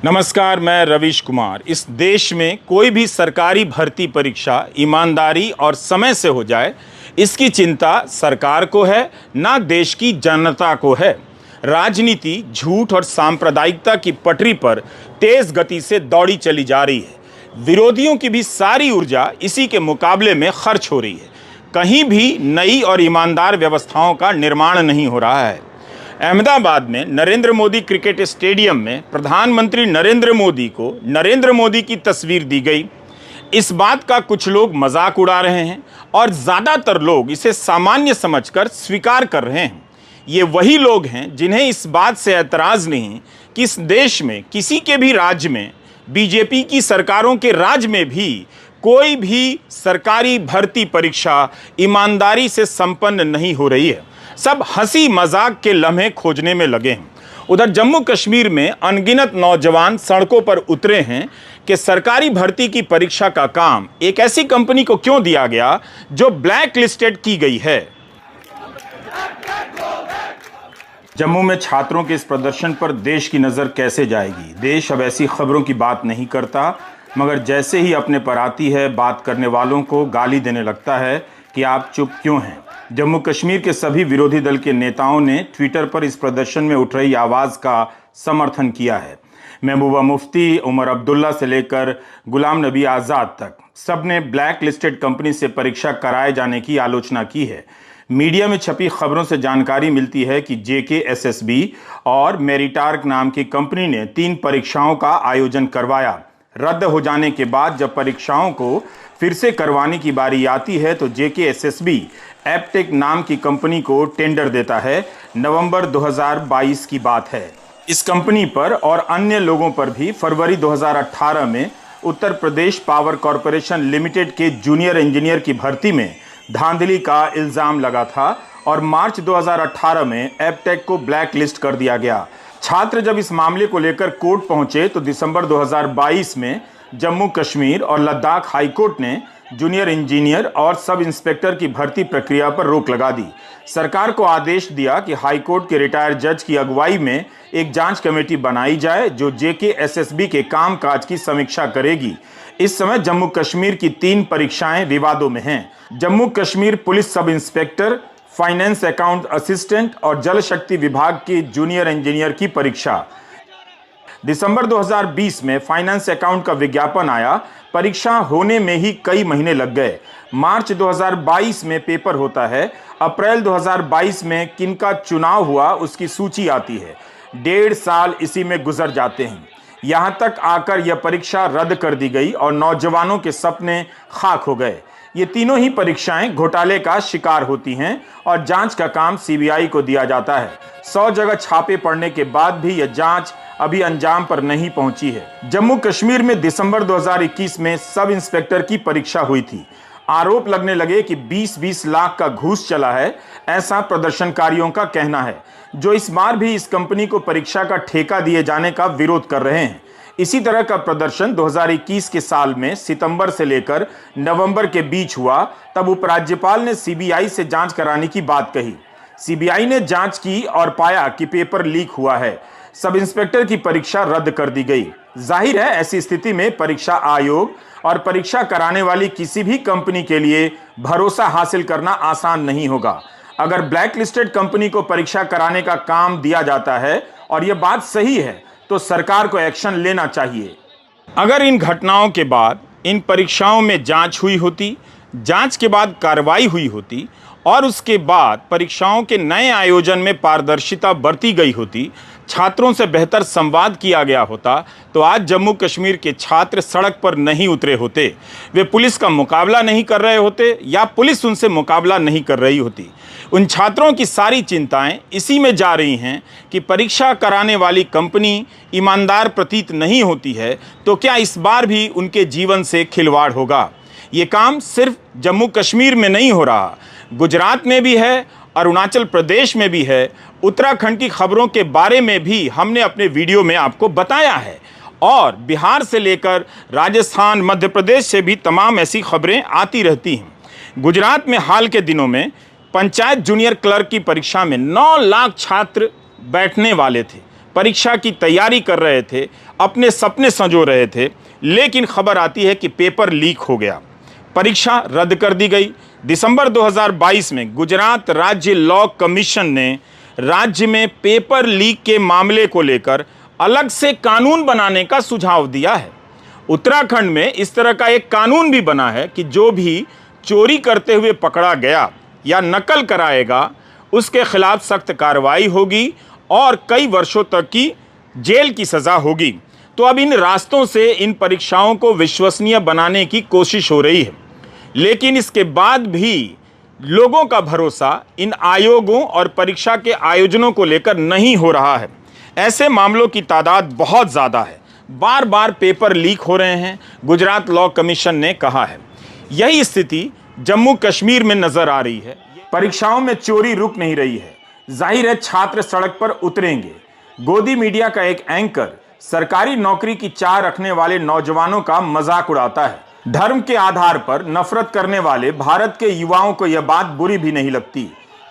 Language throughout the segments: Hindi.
नमस्कार, मैं रवीश कुमार। इस देश में कोई भी सरकारी भर्ती परीक्षा ईमानदारी और समय से हो जाए, इसकी चिंता सरकार को है, ना देश की जनता को है। राजनीति झूठ और सांप्रदायिकता की पटरी पर तेज गति से दौड़ी चली जा रही है। विरोधियों की भी सारी ऊर्जा इसी के मुकाबले में खर्च हो रही है। कहीं भी नई और ईमानदार व्यवस्थाओं का निर्माण नहीं हो रहा है। अहमदाबाद में नरेंद्र मोदी क्रिकेट स्टेडियम में प्रधानमंत्री नरेंद्र मोदी को नरेंद्र मोदी की तस्वीर दी गई। इस बात का कुछ लोग मजाक उड़ा रहे हैं और ज़्यादातर लोग इसे सामान्य समझकर स्वीकार कर रहे हैं। ये वही लोग हैं जिन्हें इस बात से ऐतराज़ नहीं कि इस देश में किसी के भी राज्य में, बीजेपी की सरकारों के राज्य में भी कोई भी सरकारी भर्ती परीक्षा ईमानदारी से संपन्न नहीं हो रही है। सब हंसी मजाक के लम्हे खोजने में लगे हैं। उधर जम्मू कश्मीर में अनगिनत नौजवान सड़कों पर उतरे हैं कि सरकारी भर्ती की परीक्षा का काम एक ऐसी कंपनी को क्यों दिया गया जो ब्लैक लिस्टेड की गई है। जम्मू में छात्रों के इस प्रदर्शन पर देश की नज़र कैसे जाएगी। देश अब ऐसी खबरों की बात नहीं करता, मगर जैसे ही अपने पर आती है, बात करने वालों को गाली देने लगता है कि आप चुप क्यों हैं। जम्मू कश्मीर के सभी विरोधी दल के नेताओं ने ट्विटर पर इस प्रदर्शन में उठ रही आवाज़ का समर्थन किया है। महबूबा मुफ्ती, उमर अब्दुल्ला से लेकर गुलाम नबी आज़ाद तक सबने ब्लैक लिस्टेड कंपनी से परीक्षा कराए जाने की आलोचना की है। मीडिया में छपी खबरों से जानकारी मिलती है कि JKSSB और मेरिटार्क नाम की कंपनी ने 3 परीक्षाओं का आयोजन करवाया। रद्द हो जाने के बाद जब परीक्षाओं को फिर से करवाने की बारी आती है तो JKSSB एपटेक नाम की कंपनी को टेंडर देता है। नवंबर 2022 की बात है। इस कंपनी पर और अन्य लोगों पर भी फरवरी 2018 में Uttar Pradesh power corporation limited के जूनियर इंजीनियर की भर्ती में धांधली का इल्जाम लगा था और मार्च 2018 में एपटेक को ब्लैक लिस्ट कर दिया गया। छात्र जब इस मामले को लेकर कोर्ट पहुंचे तो दिसंबर 2022 में जम्मू कश्मीर और लद्दाख हाईकोर्ट ने जूनियर इंजीनियर और सब इंस्पेक्टर की भर्ती प्रक्रिया पर रोक लगा दी। सरकार को आदेश दिया कि हाईकोर्ट के रिटायर्ड जज की अगुवाई में एक जांच कमेटी बनाई जाए जो JKSSB के कामकाज की समीक्षा करेगी। इस समय जम्मू कश्मीर की 3 परीक्षाएं विवादों में हैं। Jammu Kashmir police sub inspector, finance account assistant और जल शक्ति विभाग की जूनियर इंजीनियर की परीक्षा। दिसंबर 2020 में फाइनेंस अकाउंट का विज्ञापन आया। परीक्षा होने में ही कई महीने लग गए। मार्च 2022 में पेपर होता है। अप्रैल 2022 में किनका चुनाव हुआ उसकी सूची आती है। 1.5 साल इसी में गुजर जाते हैं। यहां तक आकर यह परीक्षा रद्द कर दी गई और नौजवानों के सपने खाक हो गए। ये तीनों ही परीक्षाएं घोटाले का शिकार होती हैं और जांच का काम CBI को दिया जाता है। 100 जगह छापे पड़ने के बाद भी यह जांच अभी अंजाम पर नहीं पहुंची है। जम्मू कश्मीर में दिसंबर 2021 में सब इंस्पेक्टर की परीक्षा हुई थी। आरोप लगने लगे कि 20-20 लाख का घूस चला है, ऐसा प्रदर्शनकारियों का कहना है, जो इस बार भी इस कंपनी को परीक्षा का ठेका दिए जाने का विरोध कर रहे हैं। इसी तरह का प्रदर्शन 2021 के साल में सितंबर से लेकर नवंबर के बीच हुआ। तब उपराज्यपाल ने CBI से जांच कराने की बात कही। CBI ने जांच की और पाया कि पेपर लीक हुआ है। सब इंस्पेक्टर की परीक्षा रद्द कर दी गई। जाहिर है ऐसी स्थिति में परीक्षा आयोग और परीक्षा कराने वाली किसी भी कंपनी के लिए भरोसा हासिल करना आसान नहीं होगा। अगर ब्लैक लिस्टेड कंपनी को परीक्षा कराने का काम दिया जाता है और यह बात सही है तो सरकार को एक्शन लेना चाहिए। अगर इन घटनाओं के बाद इन परीक्षाओं में जांच हुई होती, जांच के बाद कार्रवाई हुई होती और उसके बाद परीक्षाओं के नए आयोजन में पारदर्शिता बरती गई होती, छात्रों से बेहतर संवाद किया गया होता, तो आज जम्मू कश्मीर के छात्र सड़क पर नहीं उतरे होते। वे पुलिस का मुकाबला नहीं कर रहे होते या पुलिस उनसे मुकाबला नहीं कर रही होती। उन छात्रों की सारी चिंताएं इसी में जा रही हैं कि परीक्षा कराने वाली कंपनी ईमानदार प्रतीत नहीं होती है तो क्या इस बार भी उनके जीवन से खिलवाड़ होगा। ये काम सिर्फ जम्मू कश्मीर में नहीं हो रहा, गुजरात में भी है, अरुणाचल प्रदेश में भी है, उत्तराखंड की खबरों के बारे में भी हमने अपने वीडियो में आपको बताया है और बिहार से लेकर राजस्थान, मध्य प्रदेश से भी तमाम ऐसी खबरें आती रहती हैं। गुजरात में हाल के दिनों में पंचायत जूनियर क्लर्क की परीक्षा में 9 लाख छात्र बैठने वाले थे। परीक्षा की तैयारी कर रहे थे, अपने सपने संजो रहे थे, लेकिन खबर आती है कि पेपर लीक हो गया, परीक्षा रद्द कर दी गई। दिसंबर 2022 में गुजरात राज्य लॉ कमीशन ने राज्य में पेपर लीक के मामले को लेकर अलग से कानून बनाने का सुझाव दिया है। उत्तराखंड में इस तरह का एक कानून भी बना है कि जो भी चोरी करते हुए पकड़ा गया या नकल कराएगा, उसके खिलाफ सख्त कार्रवाई होगी और कई वर्षों तक की जेल की सज़ा होगी। तो अब इन रास्तों से इन परीक्षाओं को विश्वसनीय बनाने की कोशिश हो रही है, लेकिन इसके बाद भी लोगों का भरोसा इन आयोगों और परीक्षा के आयोजनों को लेकर नहीं हो रहा है। ऐसे मामलों की तादाद बहुत ज़्यादा है, बार बार पेपर लीक हो रहे हैं, गुजरात लॉ कमीशन ने कहा है। यही स्थिति जम्मू कश्मीर में नजर आ रही है। परीक्षाओं में चोरी रुक नहीं रही है, जाहिर है छात्र सड़क पर उतरेंगे। गोदी मीडिया का एक एंकर सरकारी नौकरी की चाह रखने वाले नौजवानों का मजाक उड़ाता है। धर्म के आधार पर नफरत करने वाले भारत के युवाओं को यह बात बुरी भी नहीं लगती।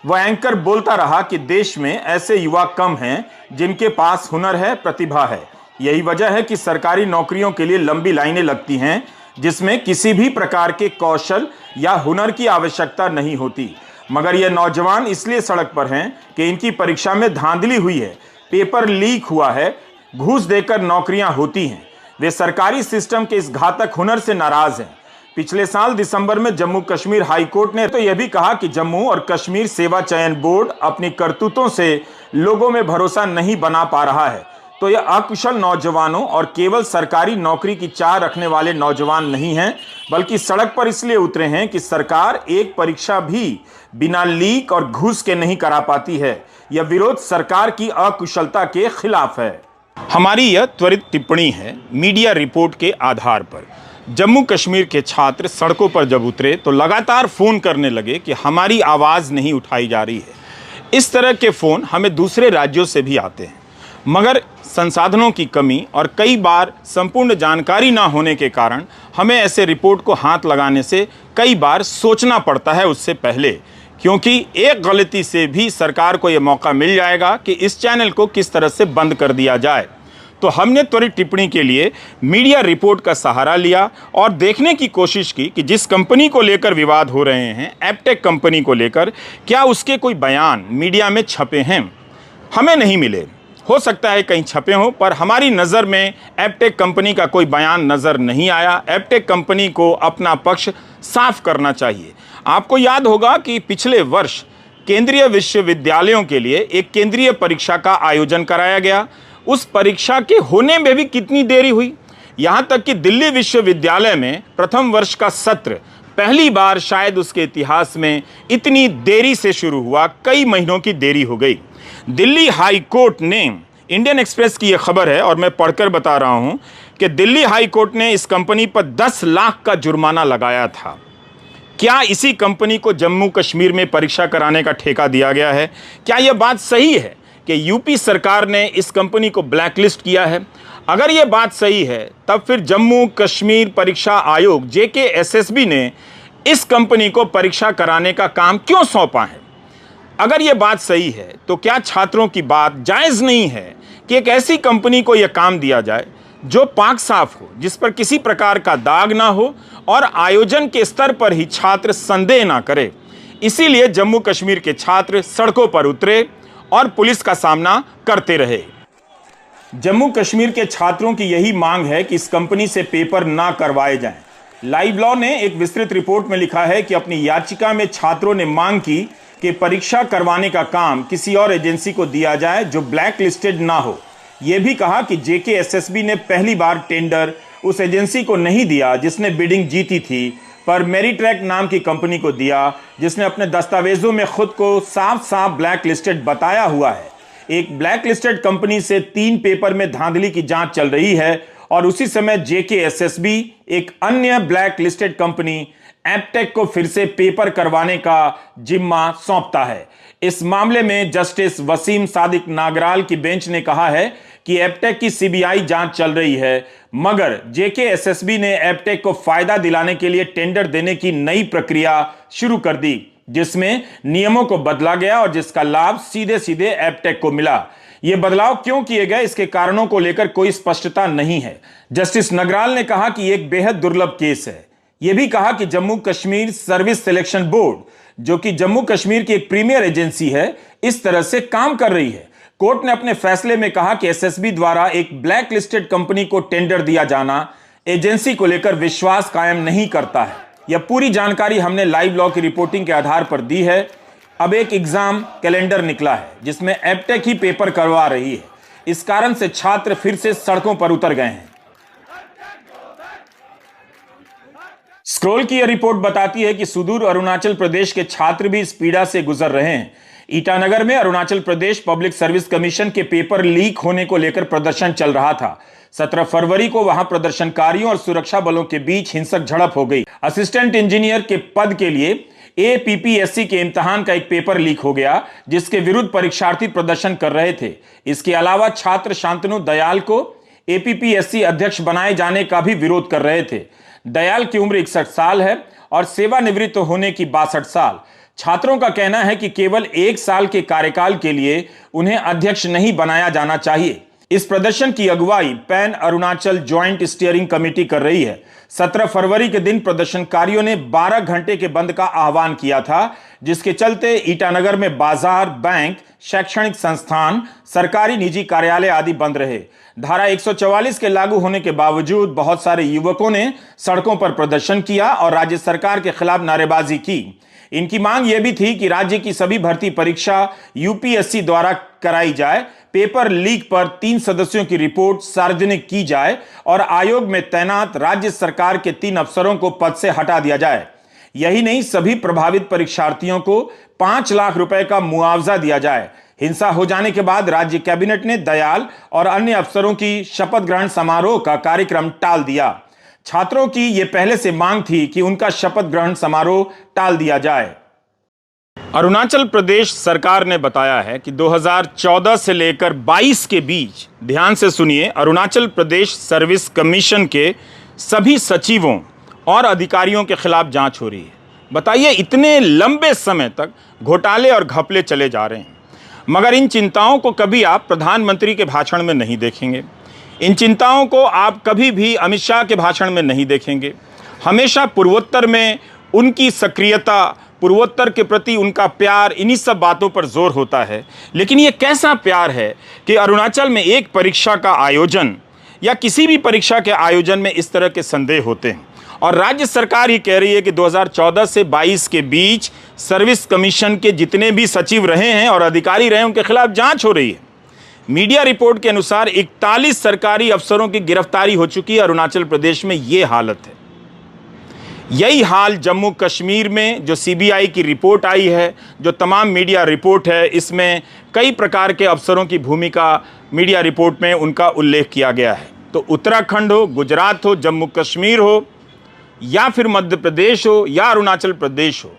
वह एंकर बोलता रहा कि देश में ऐसे युवा कम हैं जिनके पास हुनर है, प्रतिभा है। यही वजह है कि सरकारी नौकरियों के लिए लंबी लाइनें लगती हैं, जिसमें किसी भी प्रकार के कौशल या हुनर की आवश्यकता नहीं होती। मगर ये नौजवान इसलिए सड़क पर हैं कि इनकी परीक्षा में धांधली हुई है, पेपर लीक हुआ है, घूस देकर नौकरियां होती हैं। वे सरकारी सिस्टम के इस घातक हुनर से नाराज हैं। पिछले साल दिसंबर में जम्मू कश्मीर हाई कोर्ट ने तो यह भी कहा कि जम्मू और कश्मीर सेवा चयन बोर्ड अपनी करतूतों से लोगों में भरोसा नहीं बना पा रहा है। तो यह अकुशल नौजवानों और केवल सरकारी नौकरी की चाह रखने वाले नौजवान नहीं हैं, बल्कि सड़क पर इसलिए उतरे हैं कि सरकार एक परीक्षा भी बिना लीक और घूस के नहीं करा पाती है। यह विरोध सरकार की अकुशलता के खिलाफ है। हमारी यह त्वरित टिप्पणी है मीडिया रिपोर्ट के आधार पर। जम्मू कश्मीर के छात्र सड़कों पर जब उतरे तो लगातार फ़ोन करने लगे कि हमारी आवाज़ नहीं उठाई जा रही है। इस तरह के फ़ोन हमें दूसरे राज्यों से भी आते हैं, मगर संसाधनों की कमी और कई बार संपूर्ण जानकारी ना होने के कारण हमें ऐसे रिपोर्ट को हाथ लगाने से कई बार सोचना पड़ता है उससे पहले, क्योंकि एक गलती से भी सरकार को यह मौका मिल जाएगा कि इस चैनल को किस तरह से बंद कर दिया जाए। तो हमने त्वरित टिप्पणी के लिए मीडिया रिपोर्ट का सहारा लिया और देखने की कोशिश की कि जिस कंपनी को लेकर विवाद हो रहे हैं, एप्टेक कंपनी को लेकर, क्या उसके कोई बयान मीडिया में छपे हैं। हमें नहीं मिले, हो सकता है कहीं छपे हों, पर हमारी नज़र में एप्टेक कंपनी का कोई बयान नज़र नहीं आया। एप्टेक कंपनी को अपना पक्ष साफ करना चाहिए। आपको याद होगा कि पिछले वर्ष केंद्रीय विश्वविद्यालयों के लिए एक केंद्रीय परीक्षा का आयोजन कराया गया। उस परीक्षा के होने में भी कितनी देरी हुई, यहाँ तक कि दिल्ली विश्वविद्यालय में प्रथम वर्ष का सत्र पहली बार शायद उसके इतिहास में इतनी देरी से शुरू हुआ, कई महीनों की देरी हो गई। दिल्ली हाई कोर्ट ने, इंडियन एक्सप्रेस की यह खबर है और मैं पढ़कर बता रहा हूं कि दिल्ली हाई कोर्ट ने इस कंपनी पर 10 लाख का जुर्माना लगाया था। क्या इसी कंपनी को जम्मू कश्मीर में परीक्षा कराने का ठेका दिया गया है? क्या यह बात सही है कि यूपी सरकार ने इस कंपनी को ब्लैकलिस्ट किया है? अगर यह बात सही है, तब फिर जम्मू कश्मीर परीक्षा आयोग JKSSB ने इस कंपनी को परीक्षा कराने का काम क्यों सौंपा है? अगर यह बात सही है, तो क्या छात्रों की बात जायज़ नहीं है कि एक ऐसी कंपनी को यह काम दिया जाए जो पाक साफ हो, जिस पर किसी प्रकार का दाग ना हो और आयोजन के स्तर पर ही छात्र संदेह ना करे? इसीलिए जम्मू कश्मीर के छात्र सड़कों पर उतरे और पुलिस का सामना करते रहे। जम्मू कश्मीर के छात्रों की यही मांग है कि इस कंपनी से पेपर ना करवाए जाएं। लाइव लॉ ने एक विस्तृत रिपोर्ट में लिखा है कि अपनी याचिका में छात्रों ने मांग की कि परीक्षा करवाने का काम किसी और एजेंसी को दिया जाए जो ब्लैक लिस्टेड ना हो। यह भी कहा कि JKSSB ने पहली बार टेंडर उस एजेंसी को नहीं दिया जिसने बिडिंग जीती थी, पर मेरिट्रैक नाम की कंपनी को दिया, जिसने अपने दस्तावेजों में खुद को साफ साफ ब्लैक लिस्टेड बताया हुआ है। एक ब्लैक लिस्टेड कंपनी से 3 पेपर में धांधली की जांच चल रही है और उसी समय JKSSB एक अन्य ब्लैक लिस्टेड कंपनी एप्टेक को फिर से पेपर करवाने का जिम्मा सौंपता है। इस मामले में जस्टिस वसीम सादिक नागराल की बेंच ने कहा है कि एप्टेक की CBI जांच चल रही है, मगर JKSSB ने एप्टेक को फायदा दिलाने के लिए टेंडर देने की नई प्रक्रिया शुरू कर दी, जिसमें नियमों को बदला गया और जिसका लाभ सीधे सीधे एप्टेक को मिला। ये बदलाव क्यों किए गए, इसके कारणों को लेकर कोई स्पष्टता नहीं है। जस्टिस नगराल ने कहा कि एक बेहद दुर्लभ केस है। यह भी कहा कि Jammu Kashmir service selection board, जो कि जम्मू कश्मीर की एक प्रीमियर एजेंसी है, इस तरह से काम कर रही है। कोर्ट ने अपने फैसले में कहा कि एसएसबी द्वारा एक ब्लैक लिस्टेड कंपनी को टेंडर दिया जाना एजेंसी को लेकर विश्वास कायम नहीं करता है। यह पूरी जानकारी हमने लाइव लॉ की रिपोर्टिंग के आधार पर दी है। अब एक एग्जाम कैलेंडर निकला है जिसमें एबटेक ही पेपर करवा रही है। इस कारण से छात्र फिर से सड़कों पर उतर गए हैं। स्क्रोल की यह रिपोर्ट बताती है कि सुदूर अरुणाचल प्रदेश के छात्र भी इस पीड़ा से गुजर रहे हैं। ईटानगर में Arunachal Pradesh public service commission के पेपर लीक होने को लेकर प्रदर्शन चल रहा था। 17 फरवरी को वहां प्रदर्शनकारियों और सुरक्षा बलों के बीच हिंसक झड़प हो गई। असिस्टेंट इंजीनियर के पद के लिए APPSC के इम्तिहान का एक पेपर लीक हो गया, जिसके विरुद्ध परीक्षार्थी प्रदर्शन कर रहे थे। इसके अलावा छात्र शांतनु दयाल को APPSC अध्यक्ष बनाए जाने का भी विरोध कर रहे थे। दयाल की उम्र 61 साल है और सेवानिवृत्त होने की 62 साल। छात्रों का कहना है कि केवल 1 साल के कार्यकाल के लिए उन्हें अध्यक्ष नहीं बनाया जाना चाहिए। इस प्रदर्शन की अगुवाई pan Arunachal joint steering committee कर रही है। 17 फरवरी के दिन प्रदर्शनकारियों ने 12 घंटे के बंद का आह्वान किया था, जिसके चलते ईटानगर में बाजार, बैंक, शैक्षणिक संस्थान, सरकारी निजी कार्यालय आदि बंद रहे। धारा 144 के लागू होने के बावजूद बहुत सारे युवकों ने सड़कों पर प्रदर्शन किया और राज्य सरकार के खिलाफ नारेबाजी की। इनकी मांग यह भी थी कि राज्य की सभी भर्ती परीक्षा UPSC द्वारा कराई जाए, पेपर लीक पर 3 सदस्यों की रिपोर्ट सार्वजनिक की जाए और आयोग में तैनात राज्य सरकार के 3 अफसरों को पद से हटा दिया जाए। यही नहीं, सभी प्रभावित परीक्षार्थियों को 5 लाख रुपए का मुआवजा दिया जाए। हिंसा हो जाने के बाद राज्य कैबिनेट ने दयाल और अन्य अफसरों की शपथ ग्रहण समारोह का कार्यक्रम टाल दिया। छात्रों की यह पहले से मांग थी कि उनका शपथ ग्रहण समारोह टाल दिया जाए। अरुणाचल प्रदेश सरकार ने बताया है कि 2014 से लेकर 22 के बीच, ध्यान से सुनिए, अरुणाचल प्रदेश सर्विस कमीशन के सभी सचिवों और अधिकारियों के खिलाफ जांच हो रही है। बताइए, इतने लंबे समय तक घोटाले और घपले चले जा रहे हैं, मगर इन चिंताओं को कभी आप प्रधानमंत्री के भाषण में नहीं देखेंगे। इन चिंताओं को आप कभी भी अमित शाह के भाषण में नहीं देखेंगे। हमेशा पूर्वोत्तर में उनकी सक्रियता, पूर्वोत्तर के प्रति उनका प्यार, इन्हीं सब बातों पर जोर होता है। लेकिन ये कैसा प्यार है कि अरुणाचल में एक परीक्षा का आयोजन या किसी भी परीक्षा के आयोजन में इस तरह के संदेह होते हैं और राज्य सरकार ये कह रही है कि 2014 से 22 के बीच सर्विस कमीशन के जितने भी सचिव रहे हैं और अधिकारी रहे हैं, उनके खिलाफ जांच हो रही है। मीडिया रिपोर्ट के अनुसार 41 सरकारी अफसरों की गिरफ्तारी हो चुकी है अरुणाचल प्रदेश में। ये हालत है। यही हाल जम्मू कश्मीर में जो CBI की रिपोर्ट आई है, जो तमाम मीडिया रिपोर्ट है, इसमें कई प्रकार के अफसरों की भूमिका मीडिया रिपोर्ट में उनका उल्लेख किया गया है। तो उत्तराखंड हो, गुजरात हो, जम्मू कश्मीर हो या फिर मध्य प्रदेश हो या अरुणाचल प्रदेश हो,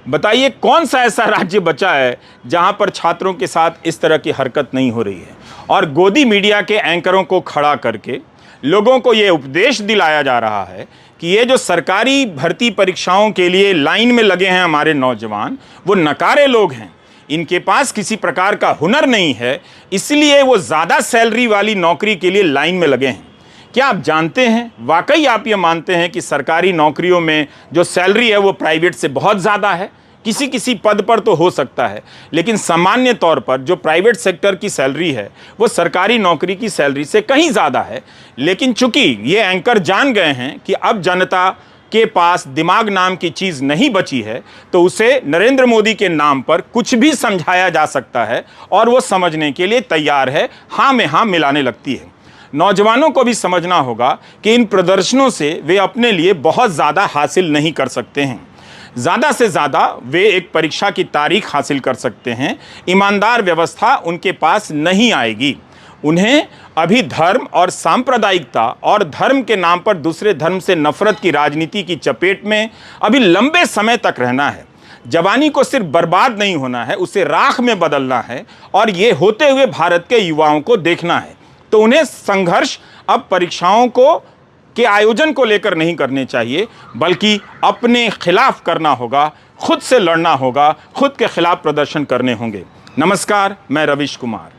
बताइए कौन सा ऐसा राज्य बचा है जहां पर छात्रों के साथ इस तरह की हरकत नहीं हो रही है। और गोदी मीडिया के एंकरों को खड़ा करके लोगों को ये उपदेश दिलाया जा रहा है कि ये जो सरकारी भर्ती परीक्षाओं के लिए लाइन में लगे हैं हमारे नौजवान, वो नकारे लोग हैं, इनके पास किसी प्रकार का हुनर नहीं है, इसलिए वो ज़्यादा सैलरी वाली नौकरी के लिए लाइन में लगे हैं। क्या आप जानते हैं, वाकई आप ये मानते हैं कि सरकारी नौकरियों में जो सैलरी है वो प्राइवेट से बहुत ज़्यादा है? किसी किसी पद पर तो हो सकता है, लेकिन सामान्य तौर पर जो प्राइवेट सेक्टर की सैलरी है वो सरकारी नौकरी की सैलरी से कहीं ज़्यादा है। लेकिन चूंकि ये एंकर जान गए हैं कि अब जनता के पास दिमाग नाम की चीज़ नहीं बची है, तो उसे नरेंद्र मोदी के नाम पर कुछ भी समझाया जा सकता है और वो समझने के लिए तैयार है, हाँ में हाँ मिलाने लगती है। नौजवानों को भी समझना होगा कि इन प्रदर्शनों से वे अपने लिए बहुत ज़्यादा हासिल नहीं कर सकते हैं। ज़्यादा से ज़्यादा वे एक परीक्षा की तारीख हासिल कर सकते हैं। ईमानदार व्यवस्था उनके पास नहीं आएगी। उन्हें अभी धर्म और सांप्रदायिकता और धर्म के नाम पर दूसरे धर्म से नफरत की राजनीति की चपेट में अभी लंबे समय तक रहना है। जवानी को सिर्फ बर्बाद नहीं होना है, उसे राख में बदलना है और ये होते हुए भारत के युवाओं को देखना है। तो उन्हें संघर्ष अब परीक्षाओं के आयोजन को लेकर नहीं करने चाहिए, बल्कि अपने खिलाफ करना होगा, खुद से लड़ना होगा, खुद के खिलाफ प्रदर्शन करने होंगे। नमस्कार, मैं रविश कुमार।